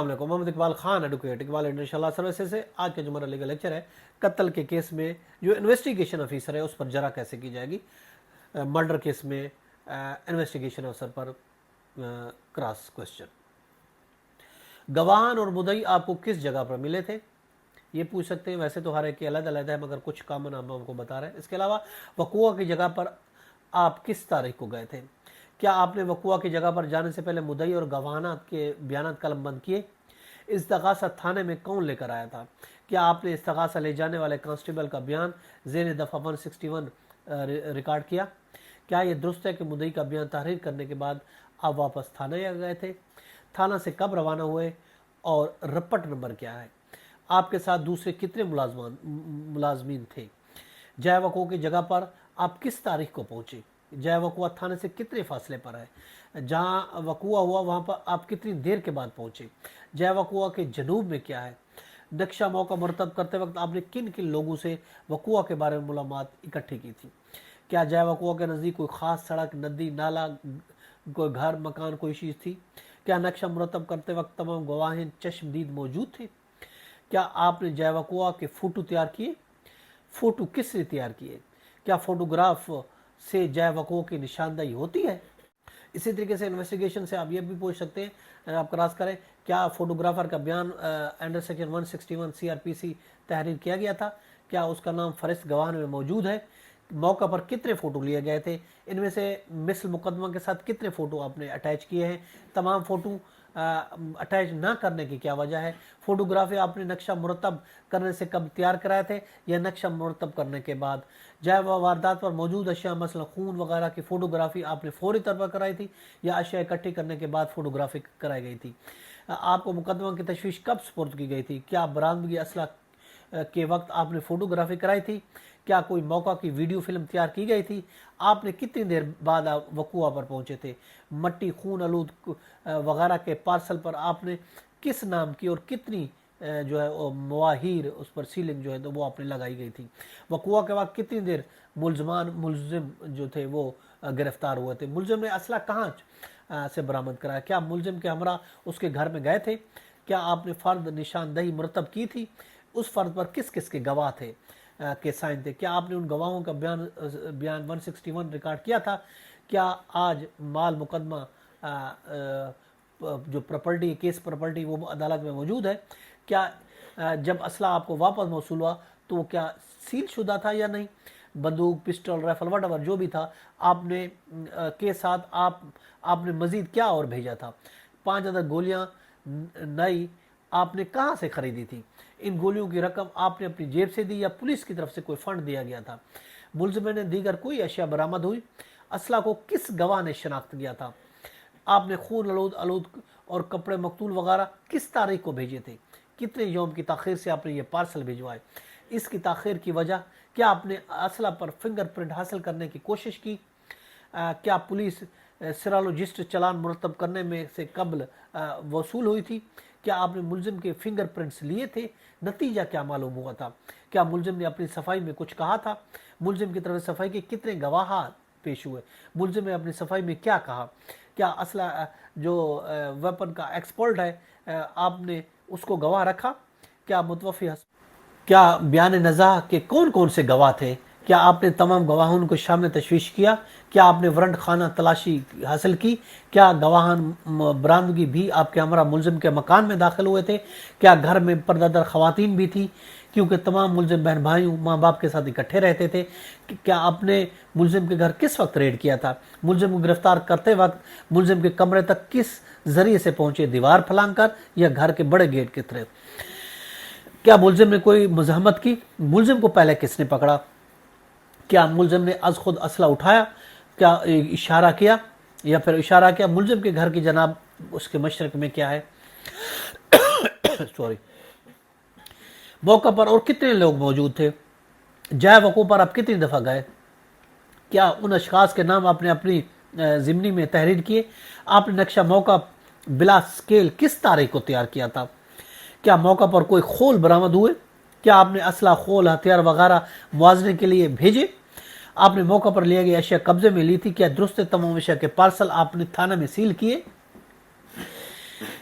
السلام علیکم، محمد اقبال خان ایڈوکیٹ اقبال انشاءاللہ سروسز سے آج کا جو ہمارا لیگل لیکچر ہے قتل کے کیس میں جو انویسٹیگیشن آفیسر ہے اس پر جرا کیسے کی جائے گی، مرڈر کیس میں انویسٹیگیشن آفیسر پر کراس کوشچن۔ گواہان اور مدعی آپ کو کس جگہ پر ملے تھے یہ پوچھ سکتے ہیں، ویسے تو ہر ایک کے علیحدہ علیحدہ ہے مگر کچھ کامن ہم کو بتا رہے ہیں۔ اس کے علاوہ وقوع کی جگہ پر آپ کس تاریخ کو گئے تھے؟ کیا آپ نے وقوع کی جگہ پر جانے سے پہلے مدعی اور گواہانات کے بیانات قلم بند کیے؟ استغاثہ تھانے میں کون لے کر آیا تھا؟ کیا آپ نے استغاثہ لے جانے والے کانسٹیبل کا بیان ذیل دفعہ 161 ریکارڈ کیا؟ کیا یہ درست ہے کہ مدعی کا بیان تحریر کرنے کے بعد آپ واپس تھانہ گئے تھے؟ تھانہ سے کب روانہ ہوئے اور رپٹ نمبر کیا ہے؟ آپ کے ساتھ دوسرے کتنے ملازمین تھے؟ جائے وقوع کی جگہ پر آپ کس تاریخ کو پہنچے؟ جائے وقوع تھانے سے کتنے فاصلے پر ہے؟ جہاں وقوع ہوا وہاں پر آپ کتنی دیر کے بعد پہنچے؟ جائے وقوع کے جنوب میں کیا ہے؟ نقشہ موقع مرتب کرتے وقت آپ نے کن کن لوگوں سے وقوع کے بارے میں معلومات اکٹھی کی تھی؟ کیا جائے وقوع کے نزدیک کوئی خاص سڑک، ندی، نالا، کوئی گھر، مکان، کوئی چیز تھی؟ کیا نقشہ مرتب کرتے وقت تمام گواہین چشمدید موجود تھے؟ کیا آپ نے جائے وقوع کے فوٹو تیار کیے؟ فوٹو کس نے تیار کیے؟ کیا فوٹوگراف سے جائے وقوع کی نشاندہی ہوتی ہے؟ اسی طریقے سے انویسٹیگیشن سے آپ یہ بھی پوچھ سکتے ہیں، آپ کراس کریں، کیا فوٹوگرافر کا بیان انڈر سیکشن 161 CRPC تحریر کیا گیا تھا؟ کیا اس کا نام فہرست گواہان میں موجود ہے؟ موقع پر کتنے فوٹو لیے گئے تھے؟ ان میں سے مثل مقدمہ کے ساتھ کتنے فوٹو آپ نے اٹیچ کیے ہیں؟ تمام فوٹو اٹیچ نہ کرنے کی کیا وجہ ہے؟ فوٹوگرافی آپ نے نقشہ مرتب کرنے سے کب تیار کرائے تھے یا نقشہ مرتب کرنے کے بعد؟ جائے واردات پر موجود اشیاء مثلا خون وغیرہ کی فوٹوگرافی آپ نے فوری طور پر کرائی تھی یا اشیاء اکٹھی کرنے کے بعد فوٹوگرافی کرائی گئی تھی؟ آپ کو مقدمہ کی تشویش کب سپرد کی گئی تھی؟ کیا برآمدگی اسلحہ کے وقت آپ نے فوٹوگرافی کرائی تھی؟ کیا کوئی موقع کی ویڈیو فلم تیار کی گئی تھی؟ آپ نے کتنی دیر بعد وقوع پر پہنچے تھے؟ مٹی، خون آلود وغیرہ کے پارسل پر آپ نے کس نام کی اور کتنی جو ہے مواہیر اس پر سیلنگ جو ہے وہ آپ نے لگائی گئی تھی؟ وقوع کے بعد کتنی دیر ملزم جو تھے وہ گرفتار ہوئے تھے؟ ملزم نے اسلحہ کہاں سے برآمد کرایا؟ کیا ملزم کے ہمراہ اس کے گھر میں گئے تھے؟ کیا آپ نے فرد نشاندہی مرتب کی تھی؟ اس فرد پر کس کس کے گواہ تھے کے سائن تھے؟ کیا آپ نے ان گواہوں کا بیان 161 ریکارڈ کیا تھا؟ کیا آج مال مقدمہ جو پراپرٹی کیس پراپرٹی وہ عدالت میں موجود ہے؟ کیا جب اسلحہ آپ کو واپس موصول ہوا تو وہ کیا سیل شدہ تھا یا نہیں؟ بندوق، پسٹل، رائفل وٹ ایور جو بھی تھا آپ نے کے ساتھ آپ نے مزید کیا اور بھیجا تھا؟ 5 عدد گولیاں نئی آپ نے کہاں سے خریدی تھی؟ ان گولیوں کی رقم آپ نے اپنی جیب سے دی یا پولیس کی طرف سے کوئی فنڈ دیا گیا تھا؟ ملزم نے دیگر کوئی اشیاء برآمد ہوئی؟ اسلحہ کو کس گواہ نے شناخت کیا تھا؟ آپ نے خون آلود اور کپڑے مقتول وغیرہ کس تاریخ کو بھیجے تھے؟ کتنے یوم کی تاخیر سے آپ نے یہ پارسل بھیجوائے؟ اس کی تاخیر کی وجہ کیا؟ آپ نے اسلحہ پر فنگر پرنٹ حاصل کرنے کی کوشش کی؟ کیا پولیس سیرالوجسٹ چلان مرتب کرنے میں سے قبل وصول ہوئی تھی؟ کیا آپ نے ملزم کے فنگر پرنٹس لیے تھے؟ نتیجہ کیا معلوم ہوا تھا؟ کیا ملزم نے اپنی صفائی میں کچھ کہا تھا؟ ملزم کی طرف صفائی کے کتنے گواہات پیش ہوئے؟ ملزم نے اپنی صفائی میں کیا کہا؟ کیا اسلحہ جو ویپن کا ایکسپرٹ ہے آپ نے اس کو گواہ رکھا؟ کیا بیان نزاع کے کون کون سے گواہ تھے؟ کیا آپ نے تمام گواہوں کو شامل تشویش کیا؟ کیا آپ نے وارنٹ خانہ تلاشی حاصل کی؟ کیا گواہان برآمدگی بھی آپ کے ہمراہ ملزم کے مکان میں داخل ہوئے تھے؟ کیا گھر میں پردہ دار خواتین بھی تھی کیونکہ تمام ملزم بہن بھائیوں ماں باپ کے ساتھ اکٹھے رہتے تھے؟ کیا آپ نے ملزم کے گھر کس وقت ریڈ کیا تھا؟ ملزم کو گرفتار کرتے وقت ملزم کے کمرے تک کس ذریعے سے پہنچے؟ دیوار پھلانگ کر یا گھر کے بڑے گیٹ کی طرف؟ کیا ملزم نے کوئی مزاحمت کی؟ ملزم کو پہلے کس نے پکڑا؟ کیا ملزم نے از خود اسلحہ اٹھایا؟ کیا اشارہ کیا یا پھر اشارہ کیا؟ ملزم کے گھر کی جناب اس کے مشرق میں کیا ہے؟ سوری موقع پر اور کتنے لوگ موجود تھے؟ جائے وقوع پر آپ کتنی دفعہ گئے؟ کیا ان اشخاص کے نام آپ نے اپنی ضمنی میں تحریر کیے؟ آپ نے نقشہ موقع بلا سکیل کس تاریخ کو تیار کیا تھا؟ کیا موقع پر کوئی خول برآمد ہوئے؟ کیا آپ نے اسلحہ، خول، ہتھیار وغیرہ موازنے کے لیے بھیجے؟ آپ نے موقع پر لیے گئے اشیاء قبضے میں لی تھی؟ کیا درست تمام اشیاء کے پارسل آپ نے تھانہ میں سیل کیے؟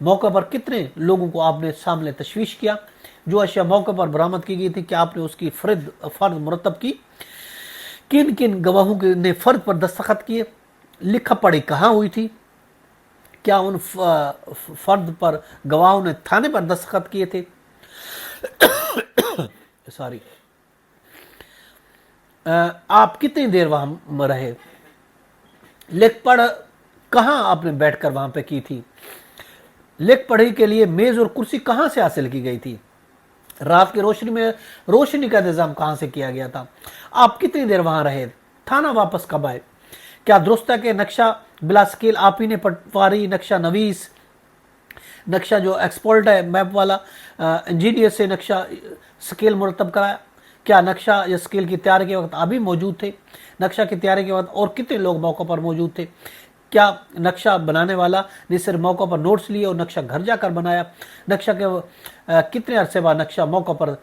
موقع پر کتنے لوگوں کو آپ نے سامنے تشویش کیا؟ جو اشیاء موقع پر برآمد کی گئی تھی کیا آپ نے اس کی فرد مرتب کی؟ کن کن گواہوں نے فرد پر دستخط کیے؟ لکھا پڑھی کہاں ہوئی تھی؟ کیا ان فرد پر گواہوں نے تھانے پر دستخط کیے تھے؟ سوری، آپ کتنی دیر وہاں رہے؟ لکھ پڑھ کہاں آپ نے بیٹھ کر وہاں پہ کی تھی؟ لکھ پڑھی کے لیے میز اور کرسی کہاں سے حاصل کی گئی تھی؟ رات کی روشنی میں روشنی کا انتظام کہاں سے کیا گیا تھا؟ آپ کتنی دیر وہاں رہے؟ تھانہ واپس کب آئے؟ کیا درست ہے کہ نقشہ بلا سکیل آپ ہی نے پٹواری، نقشہ نویس، نقشہ جو ایکسپورٹ ہے میپ والا، انجینئر سے نقشہ سکیل مرتب کرایا؟ کیا نقشہ یا سکیل کی تیاری کے وقت آپ بھی موجود تھے؟ نقشہ کی تیاری کے وقت اور کتنے لوگ موقع پر موجود تھے؟ کیا نقشہ بنانے والا نے صرف موقع پر نوٹس لیے اور نقشہ گھر جا کر بنایا؟ نقشہ کے کتنے عرصے بعد نقشہ موقع پر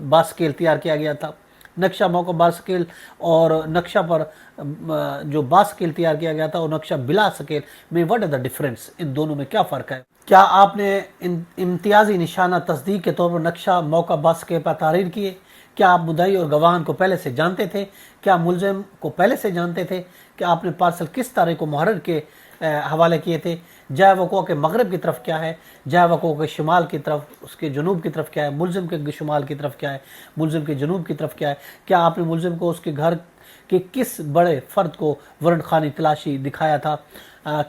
باسکیل تیار کیا گیا تھا؟ نقشہ موقع باسکیل اور نقشہ پر جو باسکیل تیار کیا گیا تھا اور نقشہ بلا سکیل میں واٹ از دا ڈفرینس؟ ان دونوں میں کیا فرق ہے؟ کیا آپ نے امتیازی نشانہ تصدیق کے طور پر نقشہ موقع باسکیل پر تحریر کیے؟ کیا آپ مدعی اور گواہان کو پہلے سے جانتے تھے؟ کیا ملزم کو پہلے سے جانتے تھے؟ کہ آپ نے پارسل کس تاریخ کو محرر کے حوالے کیے تھے؟ جائے وقوع کے مغرب کی طرف کیا ہے؟ جائے وقوع کے شمال کی طرف، اس کے جنوب کی طرف کیا ہے؟ ملزم کے شمال کی طرف کیا ہے؟ ملزم کے جنوب کی طرف کیا ہے؟ کیا آپ نے ملزم کو اس کے گھر کے کس بڑے فرد کو وارنٹ خانی تلاشی دکھایا تھا؟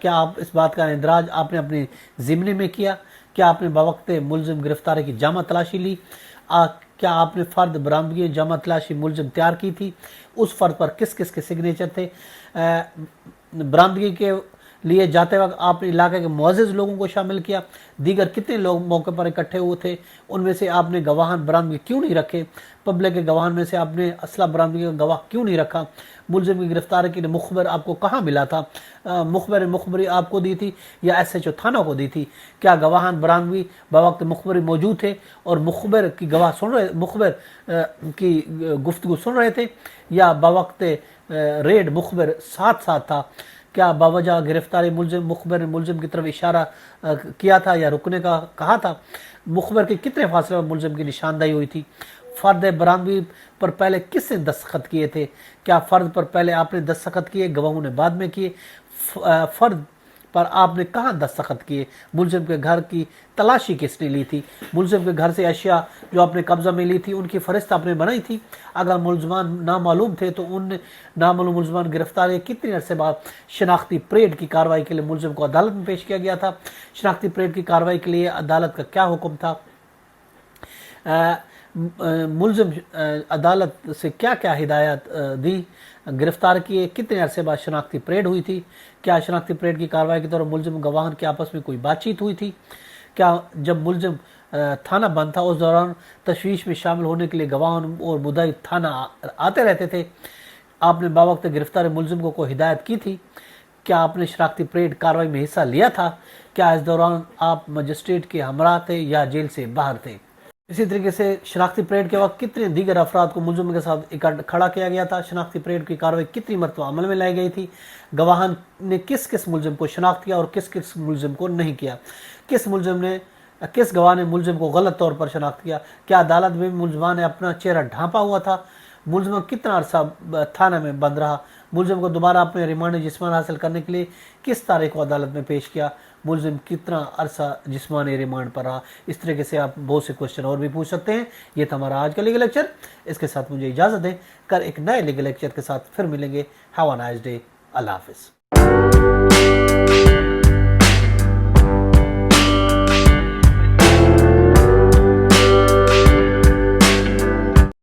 کیا آپ اس بات کا اندراج آپ نے اپنی ضمن میں کیا؟ کیا آپ نے بوقت ملزم گرفتاری کی جامع تلاشی لی؟ کیا آپ نے فرد برآمدگی جامع تلاشی ملزم تیار کی تھی؟ اس فرد پر کس کس کے سگنیچر تھے؟ برآمدگی کے لیے جاتے وقت آپ نے علاقے کے معزز لوگوں کو شامل کیا؟ دیگر کتنے لوگ موقع پر اکٹھے ہوئے تھے؟ ان میں سے آپ نے گواہان برآمدگی کیوں نہیں رکھے؟ پبلک کے گواہان میں سے آپ نے اسلحہ برآمدگی کا گواہ کیوں نہیں رکھا؟ ملزم کی گرفتاری کے لیے مخبر آپ کو کہاں ملا تھا؟ مخبری آپ کو دی تھی یا ایس ایچ او تھانہ کو دی تھی؟ کیا گواہان برآمدگی بوقت مخبری موجود تھے اور مخبر کی مخبر کی گفتگو سن رہے تھے یا بوقت ریڈ مخبر ساتھ تھا؟ کیا باوجہ گرفتاری مخبر نے ملزم کی طرف اشارہ کیا تھا یا رکنے کا کہا تھا؟ مخبر کے کتنے فاصلے پر ملزم کی نشاندہی ہوئی تھی؟ فرد برآمدگی پر پہلے کس نے دستخط کیے تھے؟ کیا فرد پر پہلے آپ نے دستخط کیے، گواہوں نے بعد میں کیے؟ فرد پر آپ نے کہاں دستخط کیے؟ ملزم کے گھر کی تلاشی کس نے لی تھی؟ ملزم کے گھر سے اشیاء جو آپ نے قبضہ میں لی تھی ان کی فہرست آپ نے بنائی تھی؟ اگر ملزمان نامعلوم تھے تو ان نامعلوم ملزمان گرفتاری کتنے عرصے بعد شناختی پریڈ کی کارروائی کے لیے ملزم کو عدالت میں پیش کیا گیا تھا؟ شناختی پریڈ کی کارروائی کے لیے عدالت کا کیا حکم تھا؟ ملزم عدالت سے کیا کیا ہدایت دی؟ گرفتار کیے کتنے عرصے بعد شناختی پریڈ ہوئی تھی؟ کیا شناختی پریڈ کی کارروائی کے دوران ملزم گواہان کے آپس میں کوئی بات چیت ہوئی تھی؟ کیا جب ملزم تھانہ بند تھا اس دوران تشویش میں شامل ہونے کے لیے گواہان اور مدعی تھانہ آتے رہتے تھے؟ آپ نے باوقت گرفتار ملزم کو کوئی ہدایت کی تھی؟ کیا آپ نے شناختی پریڈ کارروائی میں حصہ لیا تھا؟ کیا اس دوران آپ مجسٹریٹ کے ہمراہ تھے یا جیل سے باہر تھے؟ اسی طریقے سے شناختی پریڈ کے وقت کتنے دیگر افراد کو ملزم کے ساتھ کھڑا کیا گیا تھا؟ شناختی پریڈ کی کارروائی کتنی مرتبہ عمل میں لائی گئی تھی؟ گواہان نے کس کس ملزم کو شناخت کیا اور کس کس ملزم کو نہیں کیا؟ کس گواہ نے ملزم کو غلط طور پر شناخت کیا؟ کیا عدالت میں ملزمان نے اپنا چہرہ ڈھانپا ہوا تھا؟ ملزم کتنا عرصہ تھانہ میں بند رہا؟ ملزم کو دوبارہ اپنے ریمانڈ جسمانی حاصل کرنے کے لیے کس تاریخ کو عدالت میں پیش کیا؟ ملزم کتنا عرصہ جسمانی ریمانڈ پر رہا؟ اس طریقے سے آپ بہت سے کوشچن اور بھی پوچھ سکتے ہیں۔ یہ تھا ہمارا آج کا لیگل لیکچر۔ اس کے ساتھ مجھے اجازت دیں، کل ایک نئے لیگل لیکچر کے ساتھ پھر ملیں گے۔ Have a nice day. اللہ حافظ۔